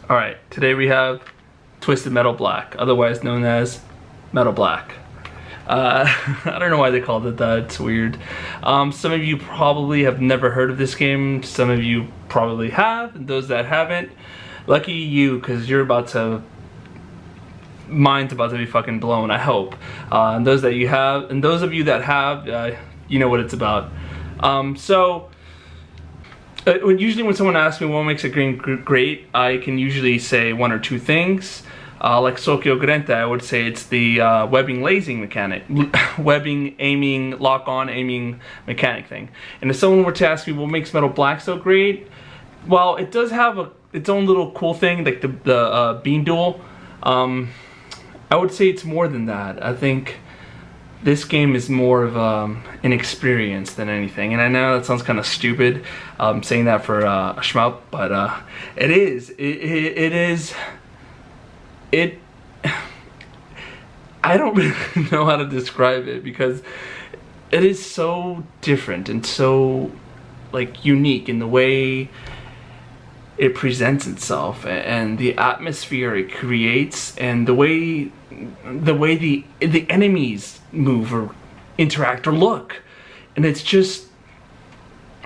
Alright, today we have Twisted Metal Black, otherwise known as Metal Black. I don't know why they called it that, it's weird. Some of you probably have never heard of this game, some of you probably have, and those that haven't, lucky you, because you're about to... mine's about to be fucking blown, I hope. And those that you have, and those of you that have, you know what it's about. Usually when someone asks me what makes a game great, I can usually say one or two things. Like Sokyo Grente, I would say it's the webbing lasing mechanic, webbing, aiming, lock-on, aiming mechanic thing. And if someone were to ask me what makes Metal Black so great, well, it does have its own little cool thing, like the beam duel. I would say it's more than that. I think this game is more of an experience than anything, and I know that sounds kind of stupid, saying that for a shmup, but it is. It is. I don't really know how to describe it because it is so different and so like unique in the way it presents itself and the atmosphere it creates and the way the enemies move or interact or look, and it's just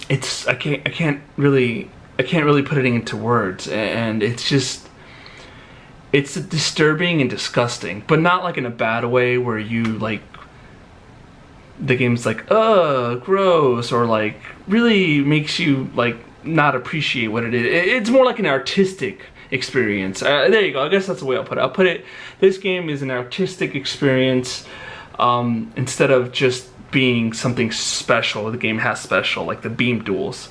I can't really put it into words, and it's disturbing and disgusting, but not like in a bad way where you like the game's like gross or like really makes you like not appreciate what it is. It's more like an artistic experience. There you go. I guess that's the way I'll put it. I'll put it, this game is an artistic experience instead of just being something special. The game has special, like the beam duels,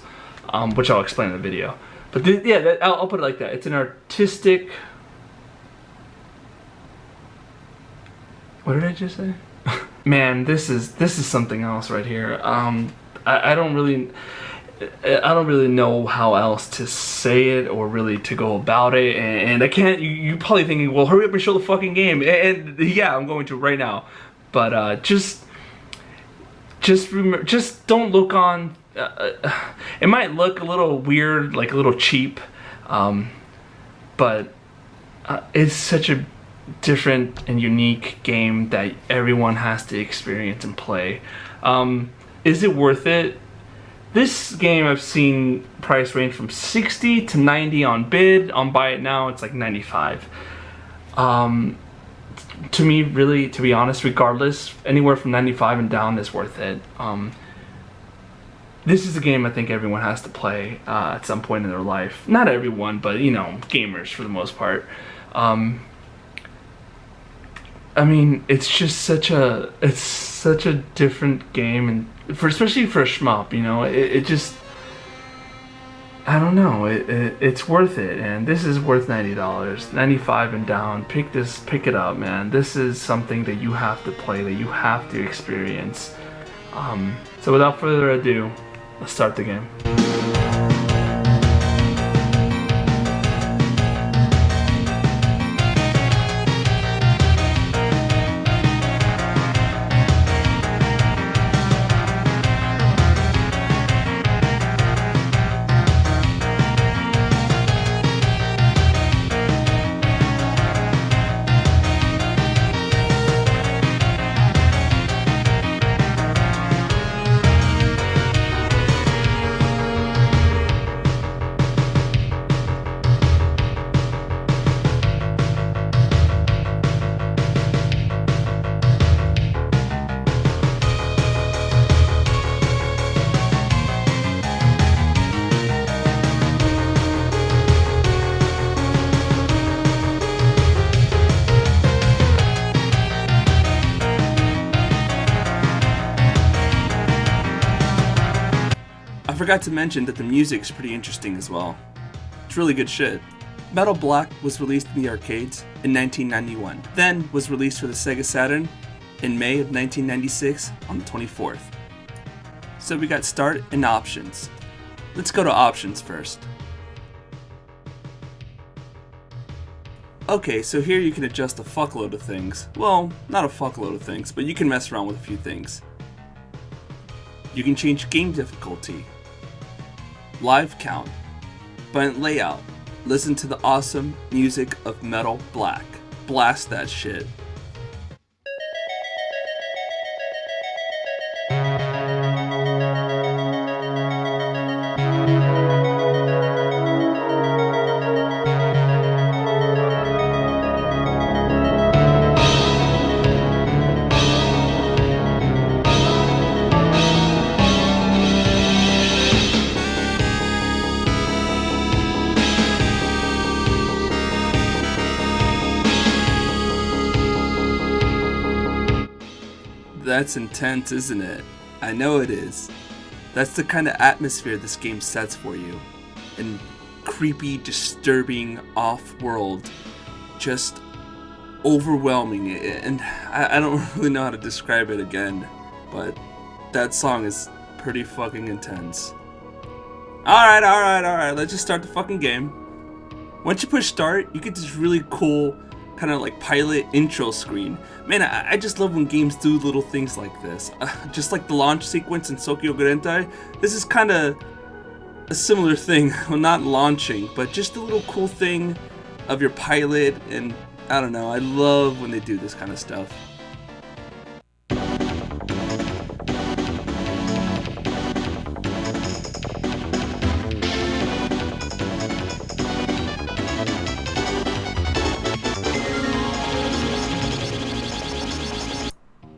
which I'll explain in the video. But yeah, I'll put it like that. It's an artistic... What did I just say? Man, this is something else right here. I don't really know how else to say it or really to go about it, and I can't. You're probably thinking, well, hurry up and show the fucking game, and yeah, I'm going to right now. But just remember, just don't look on. It might look a little weird, like a little cheap, but it's such a different and unique game that everyone has to experience and play. Is it worth it? This game I've seen price range from 60 to 90 on bid. On buy it now, it's like 95. To me, really, to be honest, regardless, anywhere from 95 and down is worth it. This is a game I think everyone has to play at some point in their life. Not everyone, but you know, gamers for the most part. I mean, it's just such a different game, and especially for a shmup, you know, it just, I don't know, it's worth it, and this is worth $90, 95 and down. Pick it up, man. This is something that you have to play, that you have to experience. So without further ado, let's start the game. I forgot to mention that the music's pretty interesting as well. It's really good shit. Metal Black was released in the arcades in 1991, then was released for the Sega Saturn in May of 1996 on the 24th. So we got start and options. Let's go to options first. Okay, so here you can adjust a fuckload of things. Well, not a fuckload of things, but you can mess around with a few things. You can change game difficulty, live count, button layout, listen to the awesome music of Metal Black. Blast that shit. That's intense, isn't it? I know it is. That's the kind of atmosphere this game sets for you. And creepy, disturbing, off-world, just overwhelming. And I don't really know how to describe it again, but that song is pretty fucking intense. Alright, let's just start the fucking game. Once you push start, you get this really cool kind of like pilot intro screen. Man, I just love when games do little things like this. Just like the launch sequence in Sokyo Gurentai, this is kind of a similar thing. Well, not launching, but just a little cool thing of your pilot, and I don't know, I love when they do this kind of stuff.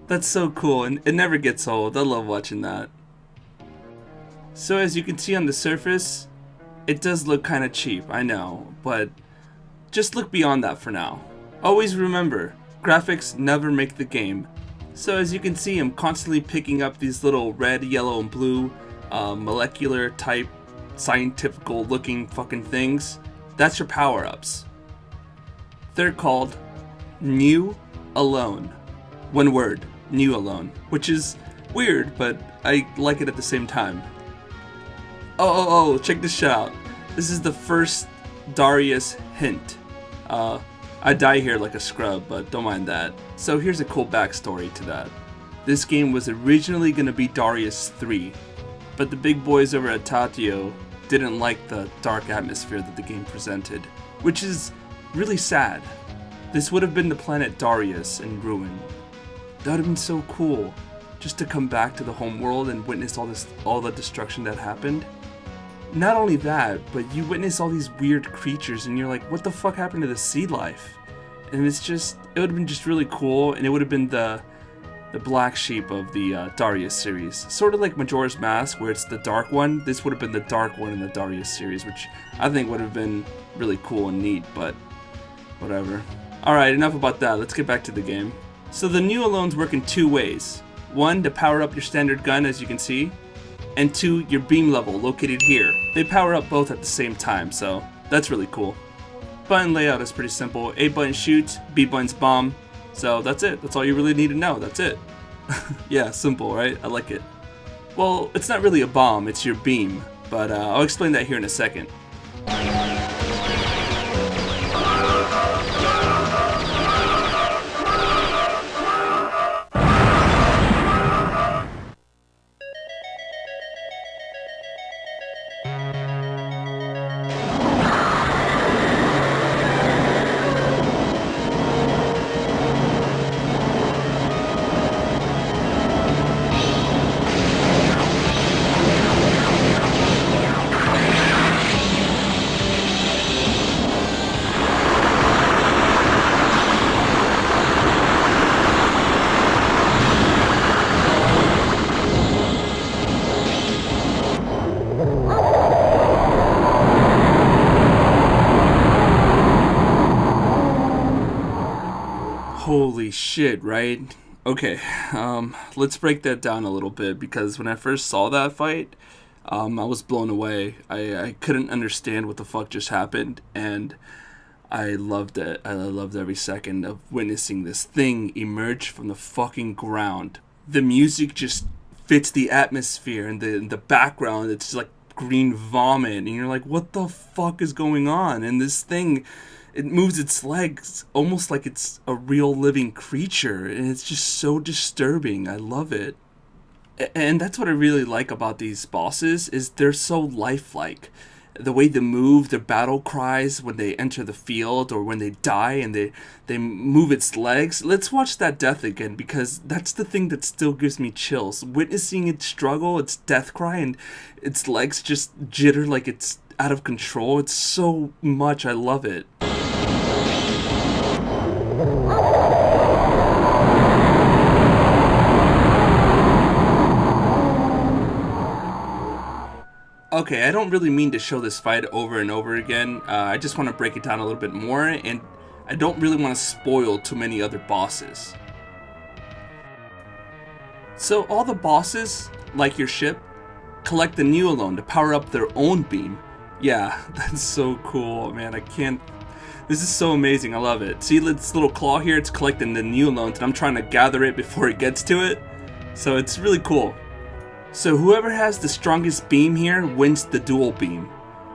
That's so cool, and it never gets old. I love watching that. So as you can see on the surface, it does look kind of cheap, I know, but just look beyond that for now. Always remember, graphics never make the game. So as you can see, I'm constantly picking up these little red, yellow, and blue molecular type, scientifical looking fucking things. That's your power-ups. They're called New Alone. One word. New Alone, which is weird, but I like it at the same time. Oh, check this shit out. This is the first Darius hint. I die here like a scrub, but don't mind that. So here's a cool backstory to that. This game was originally going to be Darius 3, but the big boys over at Tatio didn't like the dark atmosphere that the game presented, which is really sad. This would have been the planet Darius in ruin. That would have been so cool, just to come back to the home world and witness all the destruction that happened. Not only that, but you witness all these weird creatures and you're like, what the fuck happened to the sea life? And it would have been just really cool, and it would have been the black sheep of the Darius series. Sort of like Majora's Mask, where it's the dark one. This would have been the dark one in the Darius series, which I think would have been really cool and neat, but whatever. Alright, enough about that, let's get back to the game. So the New Alones work in two ways. One, to power up your standard gun, as you can see, and two, your beam level, located here. They power up both at the same time, so that's really cool. Button layout is pretty simple. A button shoots, B button's bomb. So that's it. That's all you really need to know. That's it. Yeah, simple, right? I like it. Well, it's not really a bomb, it's your beam, but I'll explain that here in a second. Holy shit, right? Okay, let's break that down a little bit, because when I first saw that fight, I was blown away. I couldn't understand what the fuck just happened, and I loved it. I loved every second of witnessing this thing emerge from the fucking ground. The music just fits the atmosphere, and the background, it's like green vomit, and you're like, what the fuck is going on? And this thing, it moves its legs almost like it's a real living creature, and it's just so disturbing. I love it. And that's what I really like about these bosses, is they're so lifelike. the way they move, their battle cries when they enter the field or when they die and they move its legs. Let's watch that death again, because that's the thing that still gives me chills. Witnessing it struggle, its death cry, and its legs just jitter like it's out of control. It's so much. I love it. Okay, I don't really mean to show this fight over and over again. I just want to break it down a little bit more, and I don't really want to spoil too many other bosses. So all the bosses, like your ship, collect the Neolone to power up their own beam. Yeah, that's so cool, man. I can't... This is so amazing. I love it. See this little claw here? It's collecting the Neolone, and I'm trying to gather it before it gets to it. So it's really cool. So whoever has the strongest beam here wins the dual beam.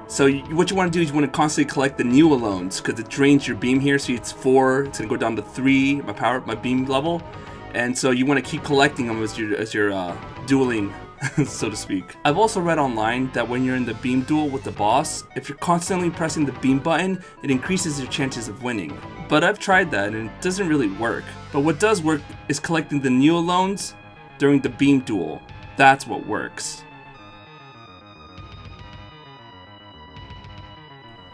So what you want to do is you want to constantly collect the Neolones, because it drains your beam here. So it's 4, it's going to go down to 3, my beam level. And so you want to keep collecting them as you're dueling, so to speak. I've also read online that when you're in the beam duel with the boss, if you're constantly pressing the beam button, it increases your chances of winning. But I've tried that and it doesn't really work. But what does work is collecting the Neolones during the beam duel. That's what works.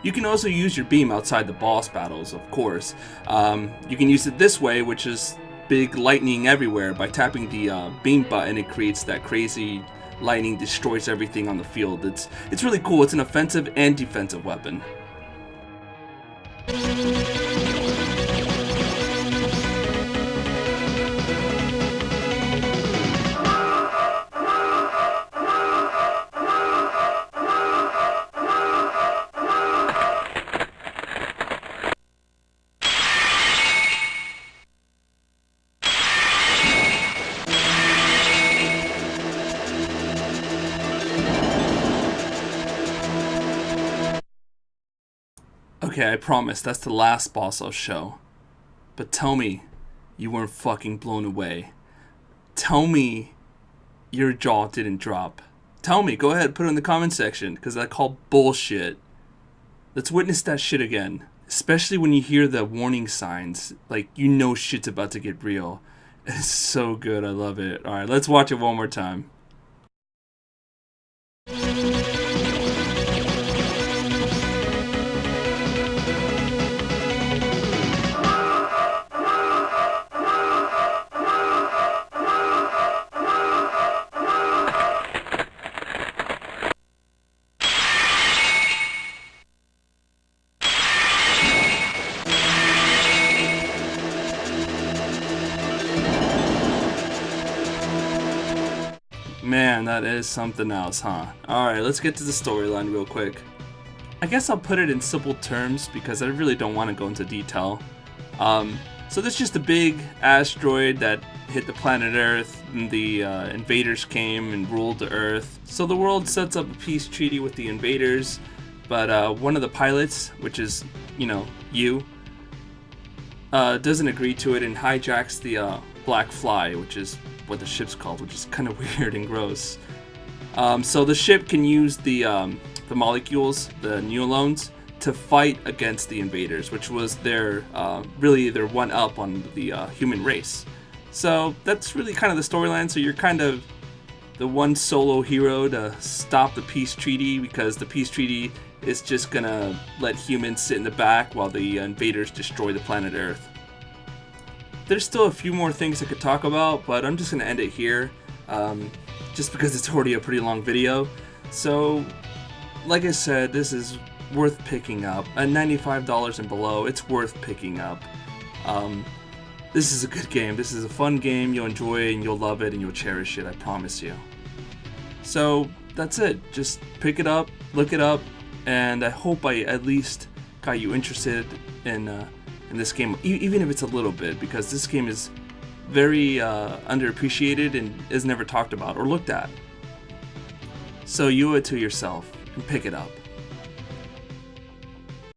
You can also use your beam outside the boss battles, of course. You can use it this way, which is big lightning everywhere. By tapping the beam button, it creates that crazy lightning, destroys everything on the field. It's really cool. It's an offensive and defensive weapon. Okay, I promise that's the last boss I'll show. But tell me you weren't fucking blown away. Tell me your jaw didn't drop. Tell me, go ahead, put it in the comment section, because I call bullshit. Let's witness that shit again. Especially when you hear the warning signs, like you know shit's about to get real. It's so good, I love it. Alright, let's watch it one more time. Man, that is something else, huh? Alright, let's get to the storyline real quick. I guess I'll put it in simple terms because I really don't want to go into detail. So there's just a big asteroid that hit the planet Earth, and the invaders came and ruled the Earth. So the world sets up a peace treaty with the invaders, but one of the pilots, which is, you know, you, doesn't agree to it and hijacks the Black Fly, which is what the ship's called, which is kind of weird and gross. So the ship can use the molecules, the Neolones, to fight against the invaders, which was their really their one-up on the human race. So that's really kind of the storyline. So you're kind of the one solo hero to stop the peace treaty, because the peace treaty is just gonna let humans sit in the back while the invaders destroy the planet Earth. There's still a few more things I could talk about, but I'm just gonna end it here, just because it's already a pretty long video. So, like I said, this is worth picking up. At $95 and below, it's worth picking up. This is a good game. This is a fun game. You'll enjoy it and you'll love it and you'll cherish it, I promise you. So that's it. Just pick it up, look it up, and I hope I at least got you interested in this game, even if it's a little bit, because this game is very underappreciated and is never talked about or looked at. So you owe it to yourself and pick it up.